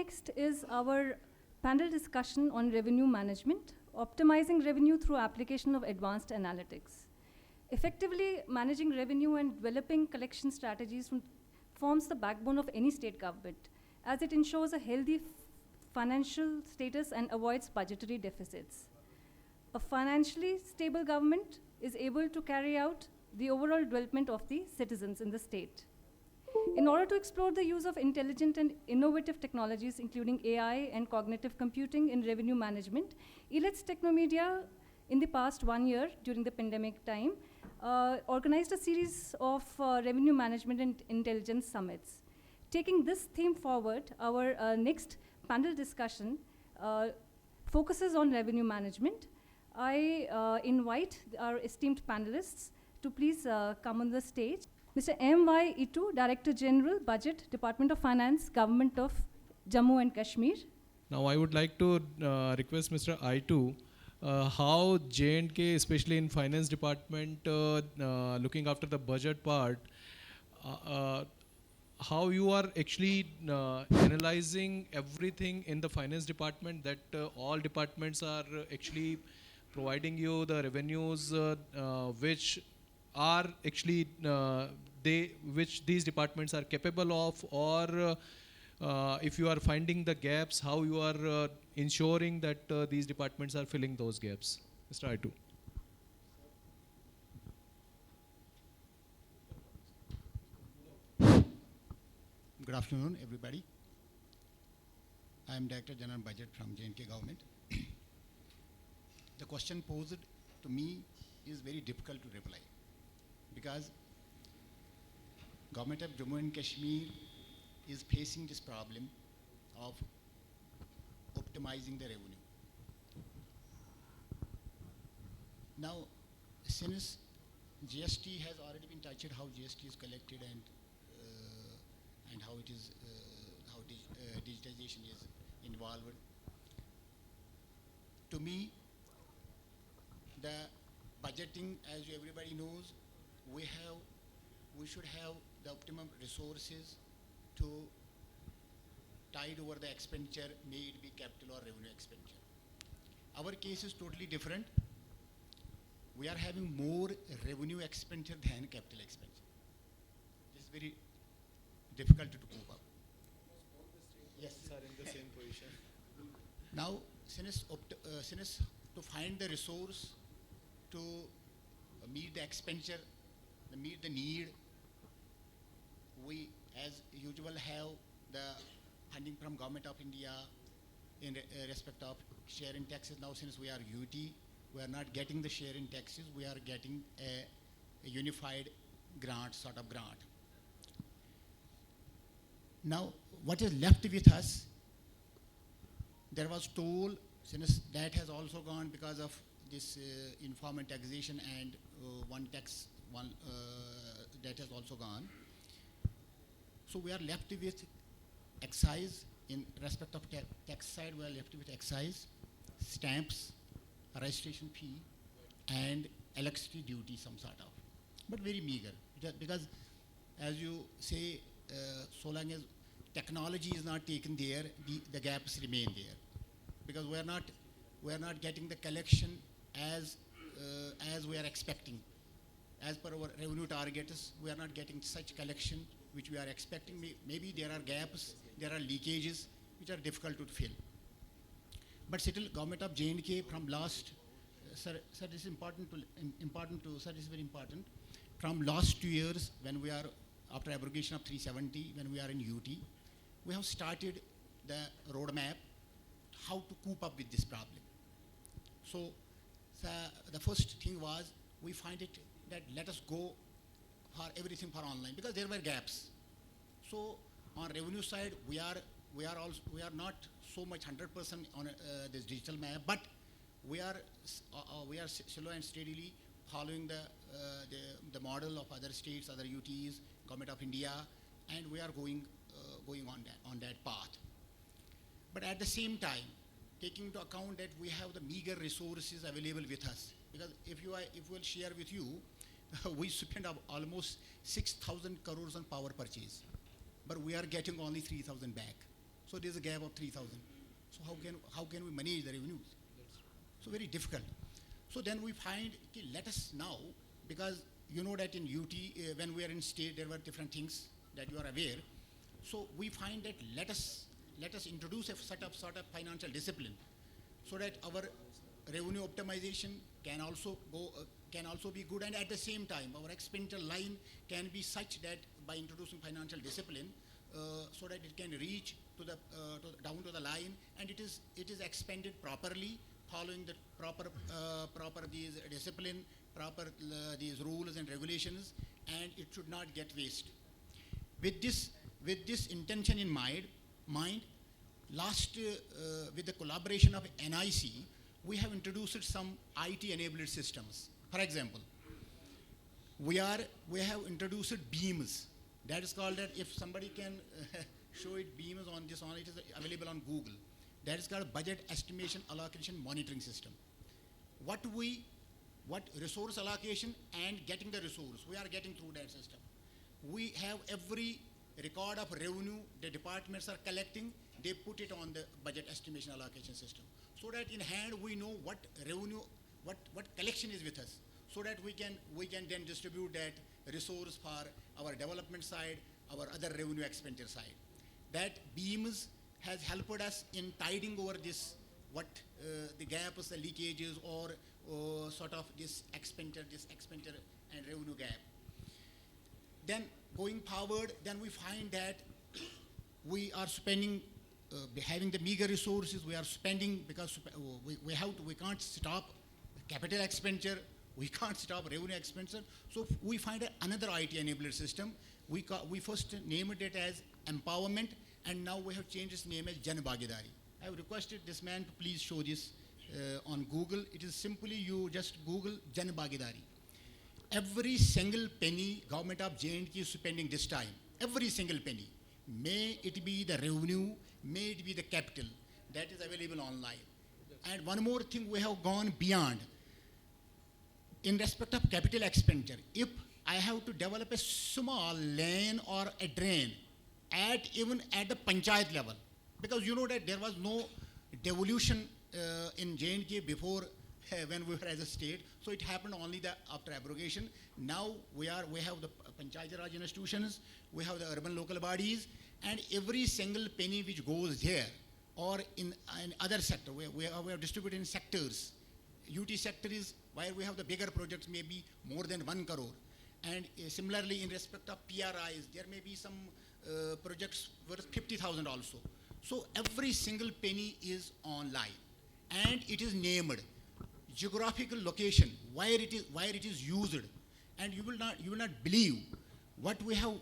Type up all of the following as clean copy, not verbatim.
next is our panel discussion on revenue management, optimizing revenue through application of advanced analytics. Effectively managing revenue and developing collection strategies forms the backbone of any state government, as it ensures a healthy financial status and avoids budgetary deficits. A financially stable government is able to carry out the overall development of the citizens in the state. In order to explore the use of intelligent and innovative technologies, including AI and cognitive computing in revenue management, Elets Technomedia, in the past 1 year during the pandemic time, organized a series of revenue management and intelligence summits. Taking this theme forward, our next panel discussion focuses on revenue management. I invite our esteemed panelists to please come on the stage. Mr. M.Y. Ittoo, Director General, Budget, Department of Finance, Government of Jammu and Kashmir. Now I would like to request Mr. Ittoo, how J&K, especially in finance department, looking after the budget part, how you are actually analyzing everything in the finance department, that all departments are actually providing you the revenues which are actually which these departments are capable of, or if you are finding the gaps, how you are ensuring that these departments are filling those gaps. Mr. Ittoo. Good afternoon, everybody. I am Director General Budget from J&K Government. The question posed to me is very difficult to reply, because Government of Jammu and Kashmir is facing this problem of optimizing the revenue. Now, since GST has already been touched, how GST is collected and how it is, digitization is involved. To me, the budgeting, as everybody knows, we should have the optimum resources to tide over the expenditure, may it be capital or revenue expenditure. Our case is totally different. We are having more revenue expenditure than capital expenditure. This is very difficult to cope up. Yes, are in the same position. Now, since to find the resource to meet the expenditure, meet the need, we, as usual, have the funding from Government of India in respect of share in taxes. Now, since we are UT, we are not getting the share in taxes, we are getting a unified grant, sort of grant. Now, what is left with us, there was toll, since that has also gone because of this informal taxation, and one that has also gone. So we are left with excise. In respect of tax side, we are left with excise, stamps, registration fee, and electricity duty, some sort of, but very meager, because as you say, so long as technology is not taken there, the gaps remain there, because we are not getting the collection as we are expecting. As per our revenue targets, we are not getting such collection which we are expecting. Maybe there are gaps, there are leakages which are difficult to fill. But still, Government of J&K from last, sir, this is important to, sir, this is very important. From last 2 years, when we are, after abrogation of 370, when we are in UT, we have started the roadmap how to cope up with this problem. So, the first thing was, we find it that let us go for everything for online, because there were gaps. So on revenue side, we are not so much 100% on this digital map, but we are slow and steadily following the model of other states, other UTs, Government of India, and we are going on that path. But at the same time, taking into account that we have the meager resources available with us, because if we'll share with you, we spend almost 6,000 crores on power purchase, but we are getting only 3,000 back. So there's a gap of 3,000. So how can we manage the revenues? So very difficult. So then we find, okay, let us now, because you know that in UT, when we are in state, there were different things that you are aware. So we find that let us introduce a sort of financial discipline, so that our revenue optimization can also be good, and at the same time our expenditure line can be such that by introducing financial discipline, so that it can reach to the down to the line, and it is expended properly, following the proper these discipline, proper these rules and regulations, and it should not get waste. With this intention in mind, with the collaboration of NIC, we have introduced some IT-enabled systems. For example, we have introduced beams. That is called that. If somebody can show it, beams on this one, it is available on Google. That is called budget estimation allocation monitoring system. What resource allocation and getting the resource, we are getting through that system. We have every record of revenue the departments are collecting, they put it on the budget estimation allocation system, so that in hand we know what revenue, what collection is with us, so that we can then distribute that resource for our development side, our other revenue expenditure side. That beams has helped us in tiding over this, the gaps, the leakages, or sort of this expenditure and revenue gap. Then going forward, then we find that we are spending, having the meager resources, we are spending because we can't stop capital expenditure, we can't stop revenue expenditure. So we find another IT-enabled system. We first named it as empowerment, and now we have changed its name as Jan Bhagidari. I have requested this man to please show this on Google. It is simply, you just Google Jan Bhagidari. Every single penny government of J&K is spending this time, every single penny. May it be the revenue, may it be the capital, that is available online. And one more thing, we have gone beyond. In respect of capital expenditure, if I have to develop a small lane or a drain, even at the panchayat level, because you know that there was no devolution in J&K before, when we were as a state, so it happened only after abrogation. Now we have the Panchayat Raj institutions, we have the urban local bodies, and every single penny which goes there, or in other sector, we have distributed in sectors. UT sector is where we have the bigger projects, maybe more than 1 crore. And similarly, in respect of PRIs, there may be some projects worth 50,000 also. So every single penny is online, and it is named. Geographical location, where it is used, and you will not believe what we have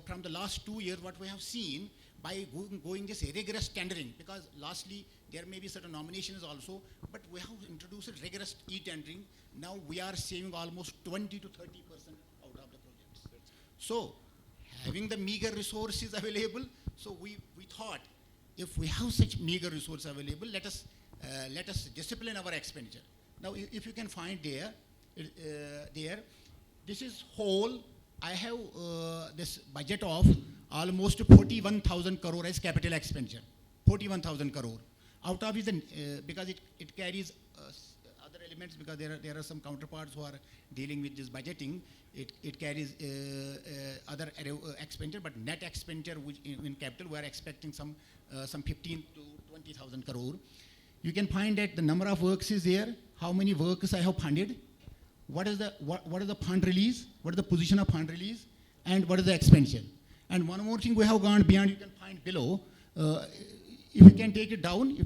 from the last 2 years, what we have seen by going this rigorous tendering, because lastly there may be certain nominations also, but we have introduced rigorous e-tendering. Now we are saving almost 20 to 30% out of the projects. So having the meager resources available, so we thought, if we have such meager resources available, let us discipline our expenditure. Now, if you can find there, this is whole. I have this budget of almost 41,000 crore as capital expenditure. 41,000 crore. Out of it, because it carries other elements, because there are some counterparts who are dealing with this budgeting. It carries other expenditure, but net expenditure which in capital we are expecting some 15 to 20,000 crore. You can find that the number of works is there, how many works I have funded, what is the fund release, what is the position of fund release, and what is the expenditure. And one more thing we have gone beyond, you can find below. If you can take it down,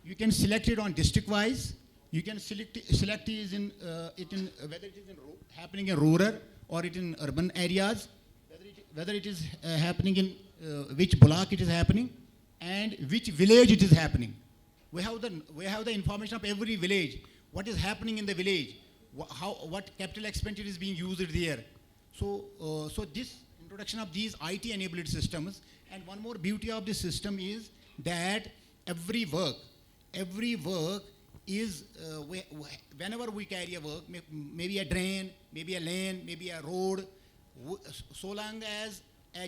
you can select it on district wise. You can select it in whether it is happening in rural or it in urban areas, whether it is happening in which block it is happening, and which village it is happening. We have the information of every village, what is happening in the village, what capital expenditure is being used there. So this introduction of these IT-enabled systems, and one more beauty of this system is that every work is, whenever we carry a work, maybe a drain, maybe a lane, maybe a road, so long as a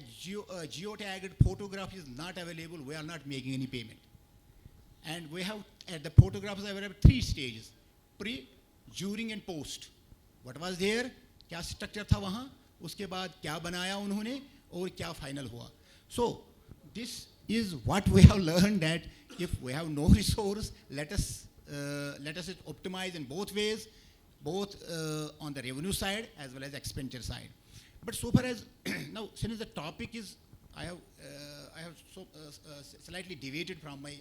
geotagged photograph is not available, we are not making any payment. And we have, the photographs are available 3 stages: pre, during and post. What was there? क्या structure था वहाँ? उसके बाद क्या बनाया उन्होंने और क्या final हुआ? So this is what we have learned, that if we have no resource, let us optimize in both ways, both on the revenue side as well as expenditure side. But so far as now, since the topic is, I have slightly deviated from my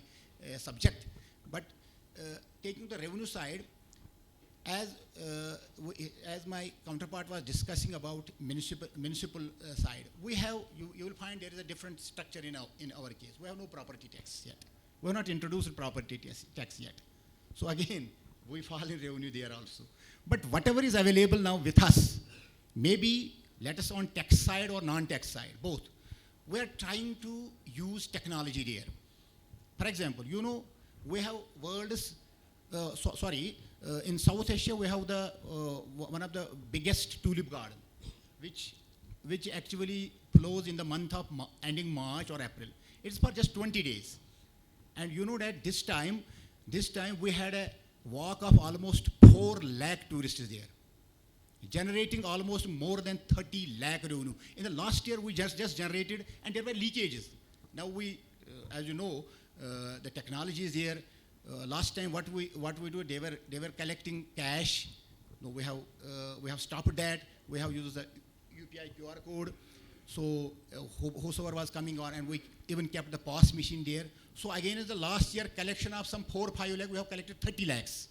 subject, but taking the revenue side, as my counterpart was discussing about municipal side, we have, you will find there is a different structure in our case. We have no property tax yet. We have not introduced property tax yet. So again, we fall in revenue there also. But whatever is available now with us, maybe let us on tax side or non-tax side, both, we are trying to use technology there. For example, you know, we have world's, in South Asia, we have the one of the biggest tulip garden, which actually flows in the month of ending March or April. It's for just 20 days. And you know that this time we had a walk of almost 4 lakh tourists there, generating almost more than 30 lakh revenue. In the last year, we just generated, and there were leakages. Now we, as you know, the technology is there. Last time, what we do, they were collecting cash. No, we have stopped that. We have used the UPI QR code. So whosoever was coming on, and we even kept the POS machine there. So again, in the last year collection of some 4 or 5 lakh, we have collected 30 lakhs.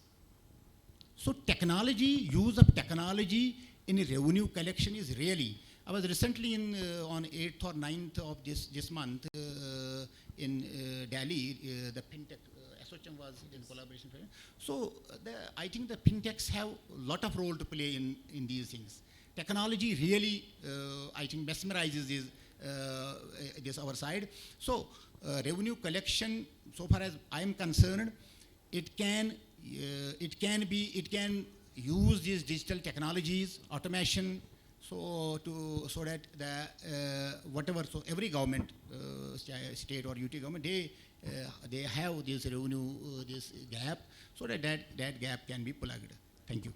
So technology, use of technology in revenue collection is really. I was recently on 8th or 9th of this month in Delhi. The Fintech association was in collaboration. So I think the Fintechs have a lot of role to play in these things. Technology really, I think, mesmerizes this our side. So revenue collection, so far as I am concerned, it can use these digital technologies, automation, so that the whatever, so every government, state or UT government, they have this revenue this gap, so that gap can be plugged. Thank you.